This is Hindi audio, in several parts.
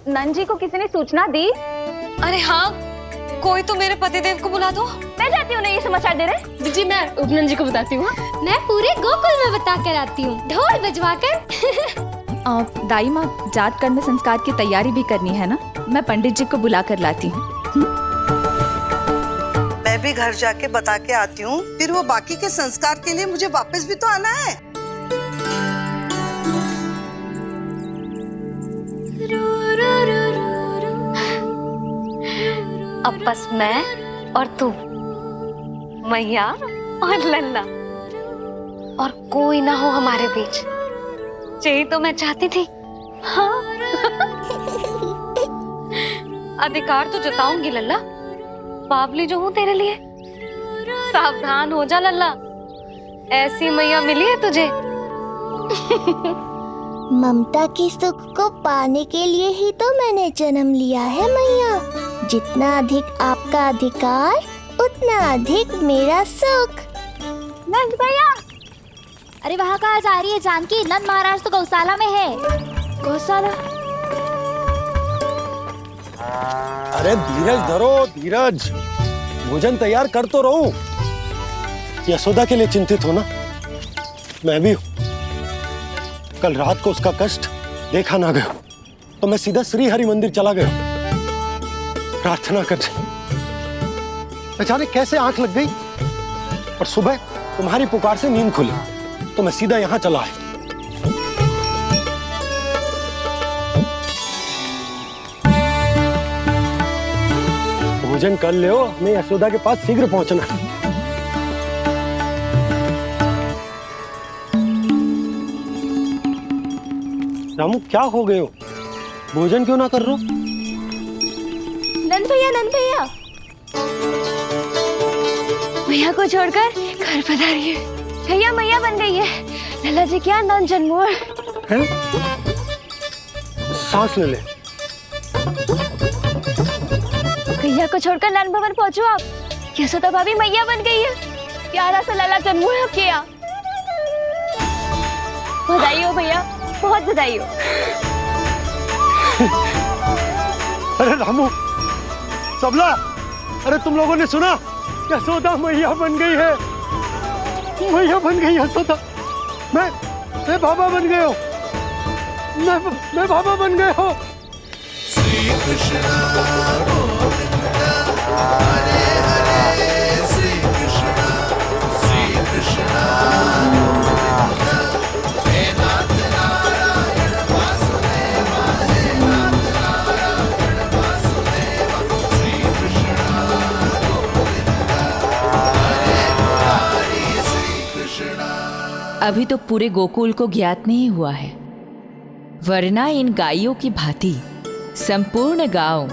नंजी को किसी ने सूचना दी? अरे हाँ, कोई तो मेरे पतिदेव को बुला दो। मैं जाती हूँ, नहीं ये समाचार दे रहे। दीदी मैं उपनंद जी को बताती हूँ। मैं पूरे गोकुल में बता कर आती हूँ, ढोल बजवा कर। दाई माँ, जात कर्म संस्कार की तैयारी भी करनी है ना, मैं पंडित जी को बुला कर लाती हूँ। मैं भी घर जाके बता के आती हूँ, फिर वो बाकी के संस्कार के लिए मुझे वापस भी तो आना है। अब बस मैं और तू, मैया और लल्ला, और कोई ना हो हमारे बीच। यही तो मैं चाहती थी। हाँ। अधिकार तो जताऊंगी लल्ला, बावली जो हूँ तेरे लिए। सावधान हो जा लल्ला, ऐसी मैया मिली है तुझे। ममता की सुख को पाने के लिए ही तो मैंने जन्म लिया है मैया। जितना अधिक आपका अधिकार, उतना अधिक मेरा सुख। नंद भैया, अरे वहाँ कहाँ जा रही है जानकी? नंद महाराज तो गौशाला में है। गौशाला? अरे धीरज धरो, धीरज। भोजन तैयार कर तो रहूं। यशोदा के लिए चिंतित हो ना? मैं भी हूं। कल रात को उसका कष्ट देखा ना गया तो मैं सीधा श्री हरि मंदिर चला गया प्रार्थना करने। अचानक कैसे आंख लग गई और सुबह तुम्हारी पुकार से नींद खुली तो मैं सीधा यहां चला आया। भोजन कर ले, हमें यशोदा के पास शीघ्र पहुंचना है। रामू, क्या हो गए हो? भोजन क्यों ना कर रहे हो? नंद भैया, नंद भैया, मैया को छोड़कर घर पधारी है। भैया मैया बन गई है। लल्ला जी क्या नंद जन्मोर है? सांस ले ले। भैया को छोड़कर नंद भवन पहुंचो आप। यशोदा भाभी मैया बन गई है। प्यारा सा लल्ला जन्मोर आपके यहाँ। बधाई हो भैया, बहुत बधाई हो। अरे रामू, सबला, अरे तुम लोगों ने सुना? यशोदा मैया बन गई है। मैया बन गई यशोदा। मैं बाबा बन गया हूँ। मैं बाबा बन गया हूँ। श्री कृष्ण गोविंदा हरे हरे, श्री कृष्ण गोविंदा हे नाथ नारायण वासुदेव, हे नाथ नारायण वासुदेव, श्री कृष्ण गोविंदा हरे हरे, श्री कृष्ण। अभी तो पूरे गोकुल को ज्ञात नहीं हुआ है, वरना इन गायों की भांति संपूर्ण गांव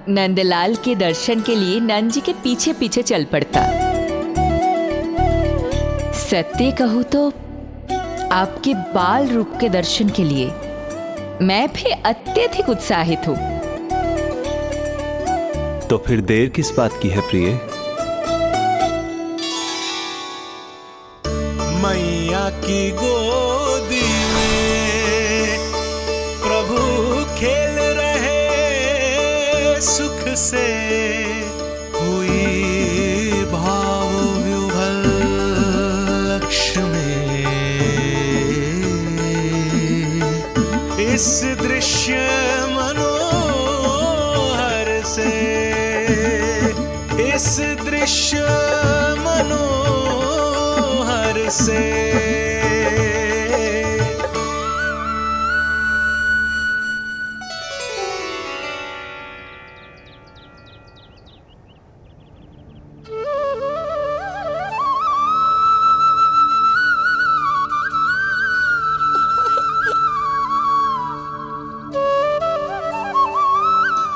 नंदलाल के दर्शन के लिए नंद जी के पीछे पीछे चल पड़ता। सत्य कहूं तो आपके बाल रूप के दर्शन के लिए मैं भी अत्यधिक उत्साहित हूं। तो फिर देर किस बात की है प्रिय? मैया की गोदी में प्रभु खेल रहे सुख से, हुई भाव विह्वल लक्ष्य में। इस दृश्य मनोहर से, इस दृश्य मनोहर से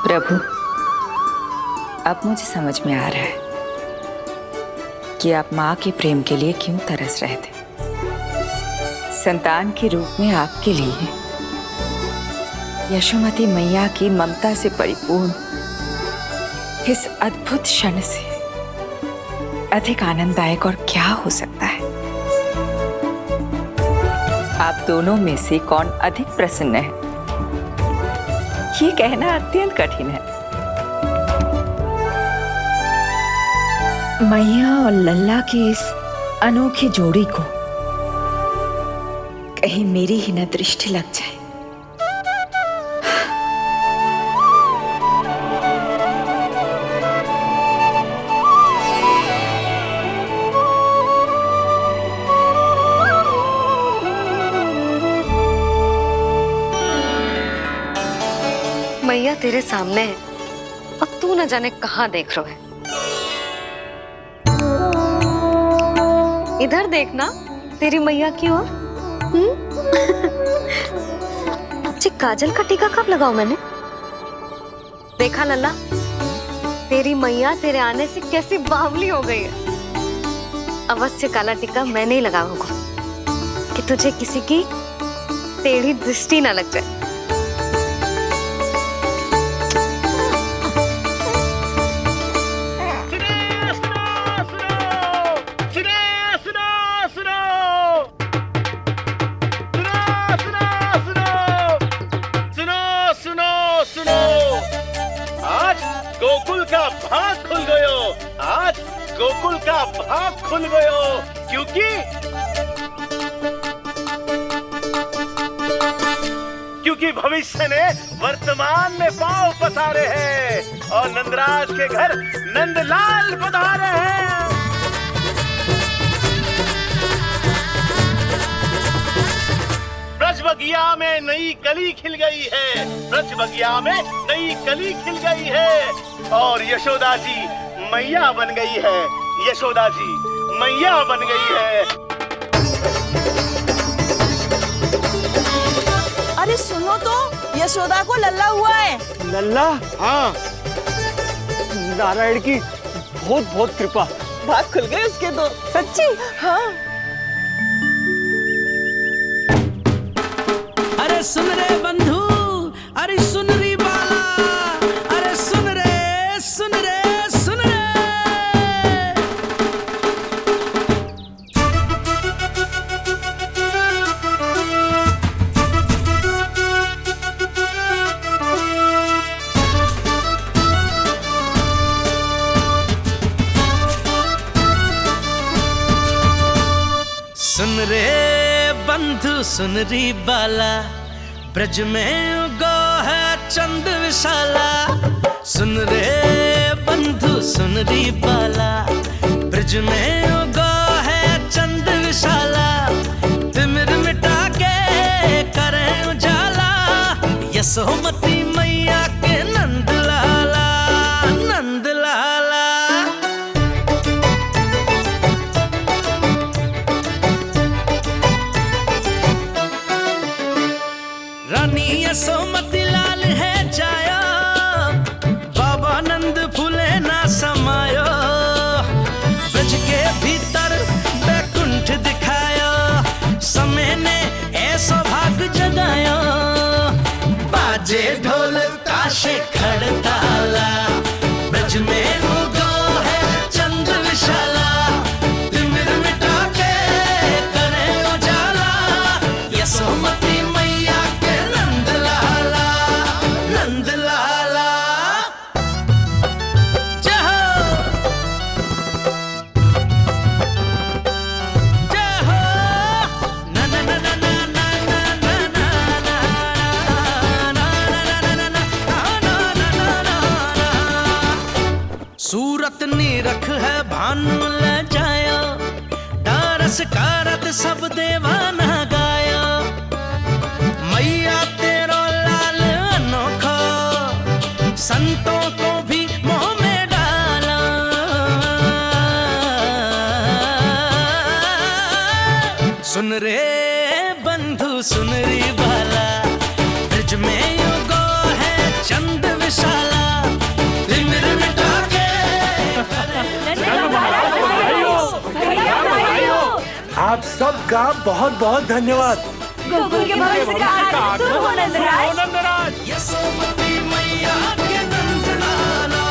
प्रभु, अब मुझे समझ में आ रहा है कि आप माँ के प्रेम के लिए क्यों तरस रहे थे। संतान के रूप में आपके लिए यशोमती मैया की ममता से परिपूर्ण इस अद्भुत क्षण से अधिक आनंददायक और क्या हो सकता है। आप दोनों में से कौन अधिक प्रसन्न है? ये कहना अत्यंत कठिन है। मैया और लल्ला की इस अनोखी जोड़ी को कहीं मेरी ही न दृष्टि लग जाए। मैया तेरे सामने है और तू न जाने कहाँ देख रहा है। इधर देखना तेरी मैया की ओर। जी काजल का टीका कब लगाऊं मैंने? देखा लल्ला, तेरी मैया तेरे आने से कैसी बावली हो गई है। अवश्य काला टीका मैंने ही लगाया होगा कि तुझे किसी की टेढ़ी दृष्टि ना लग जाए। गोकुल का भाग खुल गयो। आज गोकुल का भाग खुल गयो, क्योंकि भविष्य ने वर्तमान में पांव पसारे हैं और नंदराज के घर नंदलाल पधारे हैं। ब्रज बगिया में नई कली खिल गई है, ब्रज बगिया में नई कली खिल गई है और यशोदा जी मैया बन गई है। यशोदा जी मैया बन गई है। अरे सुनो तो, यशोदा को लल्ला हुआ है। लल्ला? हाँ, नारायण की बहुत बहुत कृपा। भाग खुल गए उसके तो। सच्ची? हाँ। अरे सुन रे बंधु, अरे सुन री बाला, अरे सुन रे, सुन रे, सुन रे। सुन रे बंधु, सुन री बाला, ब्रज में उगो है चंद विशाला। सुन रे बंधु, सुन री बाला, ब्रज में उगो है चंद विशाला। तिमिर मिटा के करें उजाला, यशोमती मैया के नंद लाला, नंद लाला। रानी यशोमती लाल है जायो, बाबा नंद फूले ना समायो। ब्रज के भीतर बैकुंठ दिखायो, समय ने ऐसा भाग जगायो। बाजे ढोल ताशे खड़ताला, ब्रज में उगो है चंद विशाला। तिमिर मिटा के करे उजाला, यशोमती सूरत निरख है भानु ले जायो, दारस कारत सब देवाना गायो। मैया तेरो लाल अनोखा, संतों को भी मोह में डाला। सुन रे बंधु, सुन री बाला, ब्रज में युगो है चंद विशाला। तिमिर मिटा के आप सबका बहुत बहुत धन्यवाद। गोकुल के भविष्य का आगमन हो नंदराज। यशोमती मैया के नंदलाला।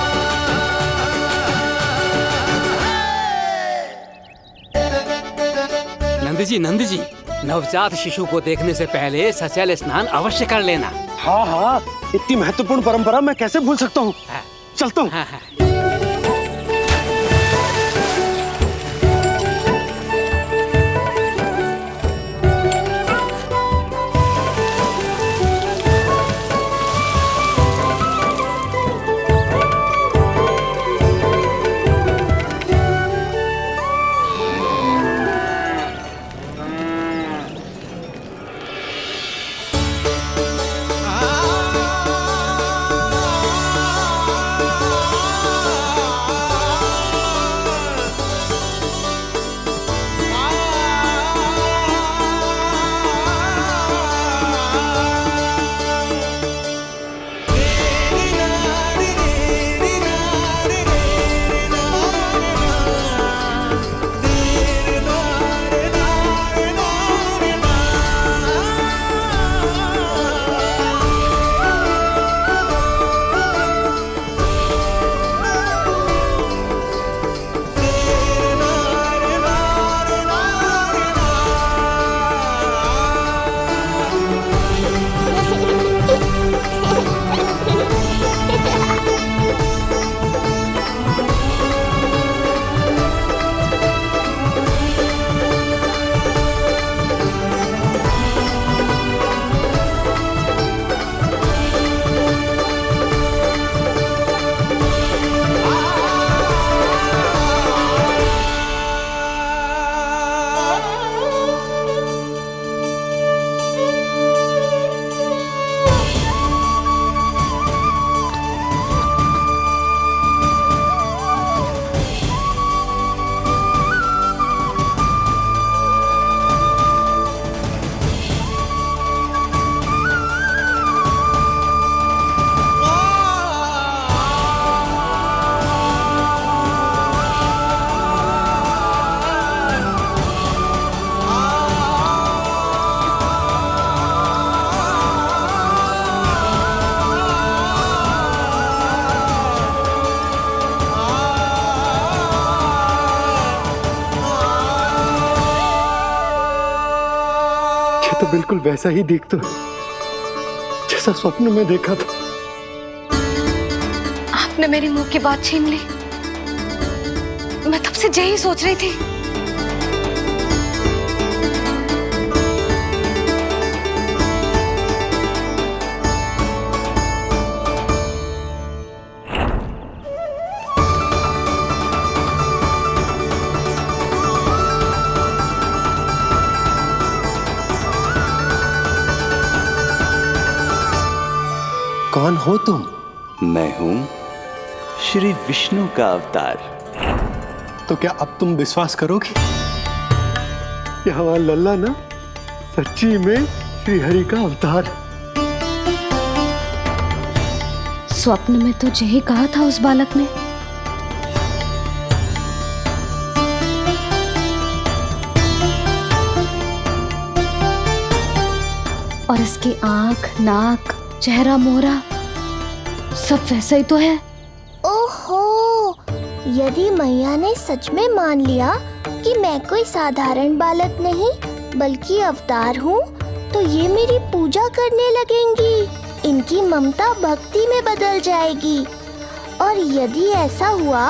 नंद जी, नवजात शिशु को देखने से पहले सचैल स्नान अवश्य कर लेना। हाँ हाँ, इतनी महत्वपूर्ण परंपरा मैं कैसे भूल सकता हूँ। चलता हूँ। तो बिल्कुल वैसा ही दिखता है जैसा स्वप्न में देखा था। आपने मेरी मुंह की बात छीन ली। मैं तब से यही सोच रही थी। कौन हो तुम? मैं हूं श्री विष्णु का अवतार। तो क्या अब तुम विश्वास करोगे कि हमारा लल्ला ना सच्ची में श्री हरि का अवतार? स्वप्न में तो यही कहा था उस बालक ने। और इसकी आंख, नाक, चेहरा, मोहरा सब वैसा ही तो है। ओहो, यदि मैया ने सच में मान लिया कि मैं कोई साधारण बालक नहीं बल्कि अवतार हूँ, तो ये मेरी पूजा करने लगेंगी। इनकी ममता भक्ति में बदल जाएगी। और यदि ऐसा हुआ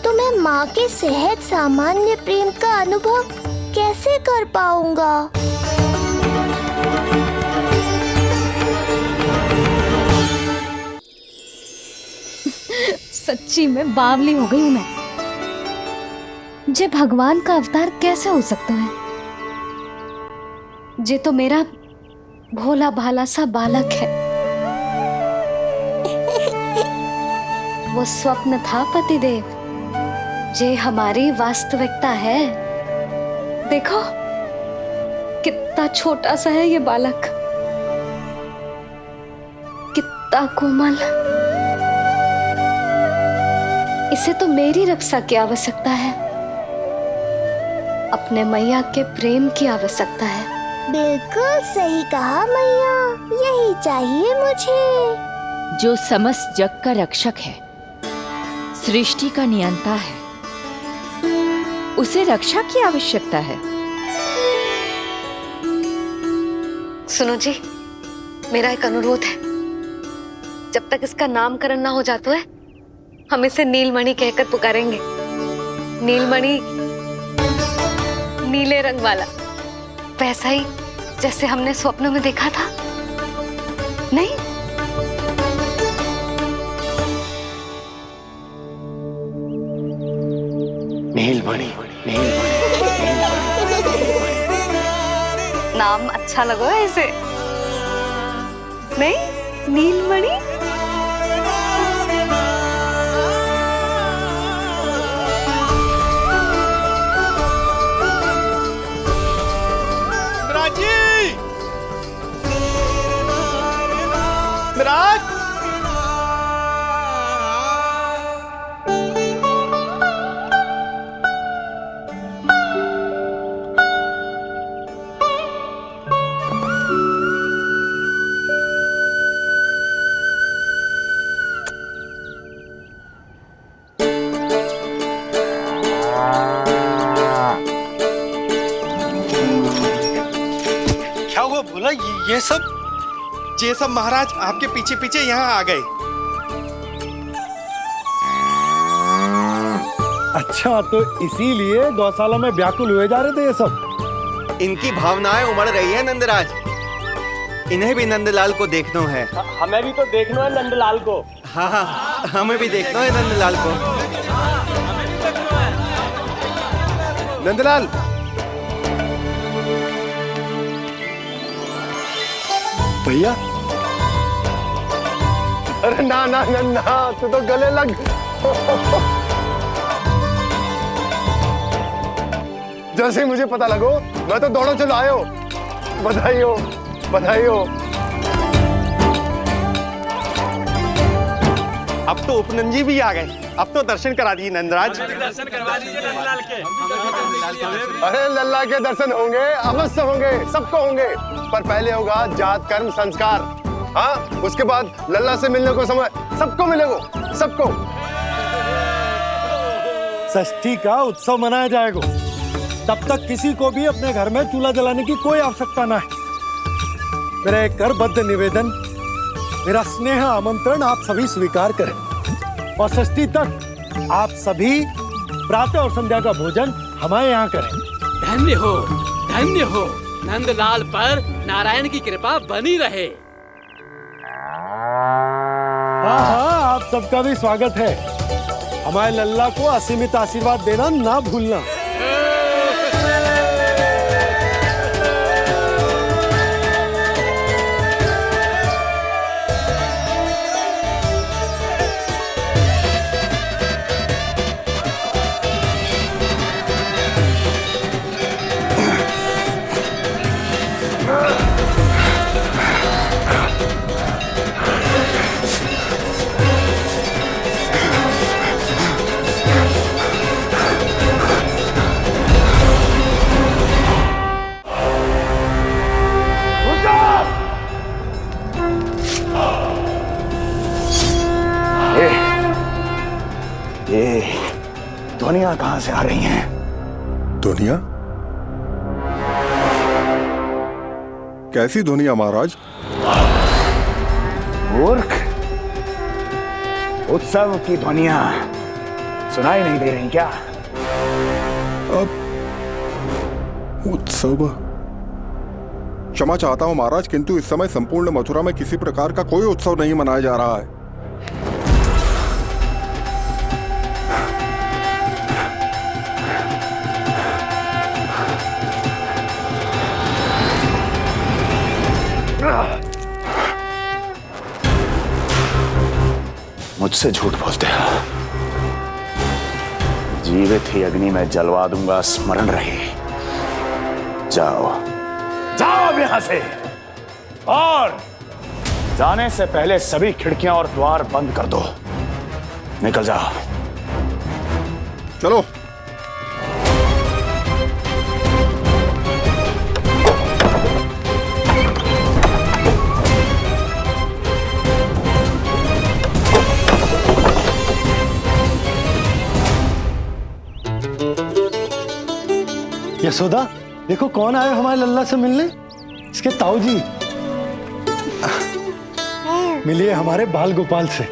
तो मैं माँ के सहज सामान्य प्रेम का अनुभव कैसे कर पाऊंगा? सच्ची में बावली हो गई हूँ मैं। जे भगवान का अवतार कैसे हो सकता है? जे तो मेरा भोला भाला सा बालक है। वो स्वप्न था पतिदेव, जे हमारी वास्तविकता है। देखो कितना छोटा सा है ये बालक, कितना कोमल। इसे तो मेरी रक्षा की आवश्यकता है, अपने मैया के प्रेम की आवश्यकता है। बिल्कुल सही कहा मैया, यही चाहिए मुझे। जो समस्त जग का रक्षक है, सृष्टि का नियंता है, उसे रक्षा की आवश्यकता है। सुनो जी, मेरा एक अनुरोध है। जब तक इसका नामकरण ना हो जाता है हम इसे नीलमणि कहकर पुकारेंगे। नीलमणि नीले रंग वाला, वैसा ही जैसे हमने स्वप्न में देखा था, नहीं? नीलमणि, नाम अच्छा लगा है इसे, नहीं? नीलमणि। मिराज, क्या हुआ बोला? ये सब महाराज आपके पीछे पीछे यहाँ आ गए। अच्छा, तो इसीलिए गौशाला में व्याकुल हुए जा रहे थे ये सब। इनकी भावनाएं उमड़ रही है नंदराज। इन्हें भी नंदलाल को देखना है। हमें भी तो देखना है नंदलाल को। हाँ हाँ, हमें भी देखना है नंदलाल को। नंदलाल, भैया। अरे ना ना ना ना, तू तो गले लग। जैसे ही मुझे पता लगो मैं तो दौड़ो चलो आयो। बधाई हो, बधाई हो। अब तो उपनंजी भी आ गए। अब तो दर्शन करा दिए नंदराज। दर्शन करवा दीजिए नंदलाल के। अरे लल्ला के दर्शन होंगे, अवश्य होंगे, सबको होंगे। पर पहले होगा जात कर्म संस्कार। हाँ, उसके बाद लल्ला से मिलने को समय सबको मिलेगा, सबको। षष्ठी का उत्सव मनाया जाएगा। तब तक किसी को भी अपने घर में चूल्हा जलाने की कोई आवश्यकता ना है। मेरा एक करबद्ध निवेदन, मेरा स्नेह आमंत्रण आप सभी स्वीकार करें और षष्ठी तक आप सभी प्रातः और संध्या का भोजन हमारे यहाँ करें। धन्य हो नंदलाल पर नारायण की कृपा बनी रहे। हाँ हाँ, आप सबका भी स्वागत है। हमारे लल्ला को असीमित आशीर्वाद देना ना भूलना। ये ध्वनियां कहां से आ रही हैं? ध्वनियां? कैसी ध्वनियां महाराज? मूर्ख, उत्सव की ध्वनियां सुनाई नहीं दे रही क्या? अब उत्सव? क्षमा चाहता हूं महाराज, किंतु इस समय संपूर्ण मथुरा में किसी प्रकार का कोई उत्सव नहीं मनाया जा रहा है। मुझसे झूठ बोलते हो। जीवित ही अग्नि में जलवा दूंगा, स्मरण रहे। जाओ जाओ अब यहां से, और जाने से पहले सभी खिड़कियां और द्वार बंद कर दो। निकल जाओ। चलो। यशोदा, देखो कौन आए हमारे लल्ला से मिलने। इसके ताऊ जी। मिलिए हमारे बाल गोपाल से।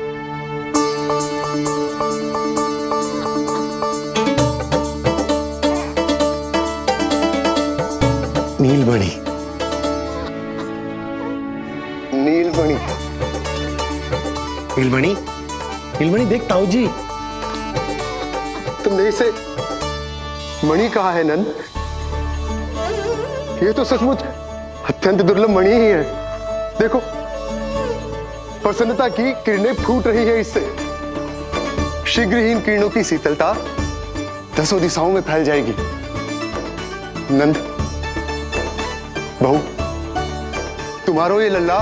नीलमणि, नीलमणि, नीलमणि, नीलमणि देख ताऊ जी। तुमने इसे मणि कहा है नंद? ये तो सचमुच अत्यंत दुर्लभ मणि ही है। देखो, प्रसन्नता की किरणें फूट रही है इससे। शीघ्र ही इन किरणों की शीतलता दसों दिशाओं में फैल जाएगी। नंद, बहू, तुम्हारो ये लल्ला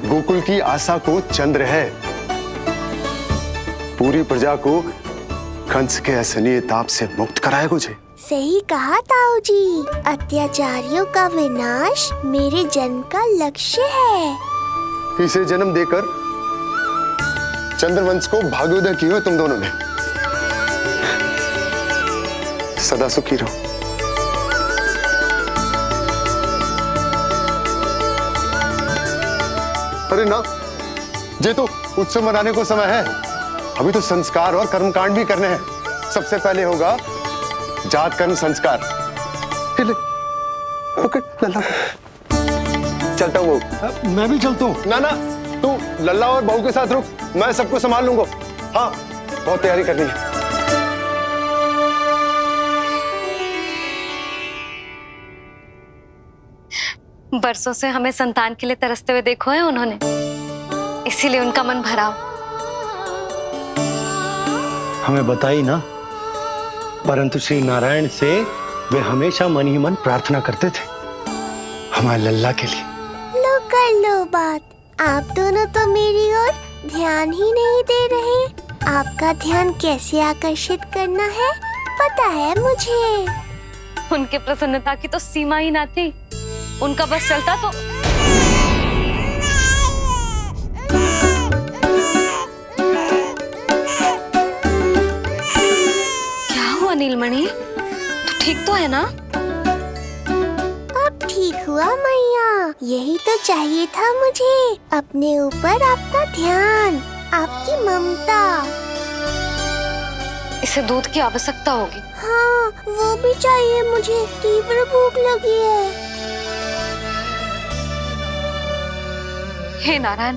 गोकुल की आशा को चंद्र है। पूरी प्रजा को कंस के असहनीय ताप से मुक्त कराएगा मुझे। सही कहा ताऊ जी, अत्याचारियों का विनाश मेरे जन्म का लक्ष्य है। इसे जन्म देकर चंद्रवंश को भाग्योदय किए हो तुम दोनों ने। सदा सुखी रहो। अरे ना, ये तो उत्सव मनाने को समय है। अभी तो संस्कार और कर्मकांड भी करने हैं। सबसे पहले होगा जात कर्म संस्कार। ले, पकड़ लल्ला को। चलता हूँ। मैं भी चलता हूँ। ना ना, तू लल्ला और बहू के साथ रुक, मैं सबको संभाल लूंगा। हाँ, बहुत तैयारी करनी है। बरसों से हमें संतान के लिए तरसते हुए देखो है उन्होंने, इसीलिए उनका मन भरा। हमें बताई ना, परंतु श्री नारायण से वे हमेशा मन ही मन प्रार्थना करते थे हमारे लल्ला के लिए। लो कर लो बात। आप दोनों तो मेरी ओर ध्यान ही नहीं दे रहे। आपका ध्यान कैसे आकर्षित करना है पता है मुझे। उनके प्रसन्नता की तो सीमा ही ना थी। उनका बस चलता तो क्या हुआ नीलमणि, तू ठीक तो है ना? अब ठीक हुआ मैया, यही तो चाहिए था मुझे। अपने ऊपर आपका ध्यान, आपकी ममता। इसे दूध की आवश्यकता होगी। हाँ, वो भी चाहिए मुझे। तीव्र भूख लगी है। हे नारायण,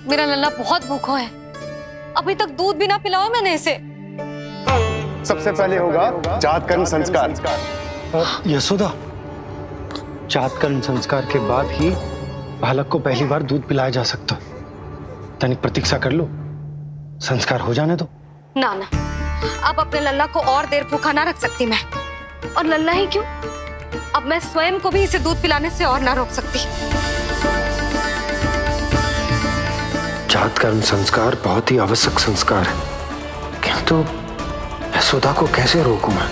मेरा लल्ला बहुत भूखा है। अभी तक दूध भी ना पिलाओ मैंने इसे। सबसे पहले होगा जात कर्म संस्कार। यशोदा, जात कर्म संस्कार के बाद ही बालक को पहली बार दूध पिलाया जा सकता। तनिक प्रतीक्षा कर लो, संस्कार हो जाने दो। ना ना, अब अपने लल्ला को और देर भूखा ना रख सकती मैं। और लल्ला ही क्यों, अब मैं स्वयं को भी इसे दूध पिलाने से और ना रोक सकती। जात कर्म संस्कार बहुत ही आवश्यक संस्कार है, किंतु यशोदा को कैसे रोकूं मैं?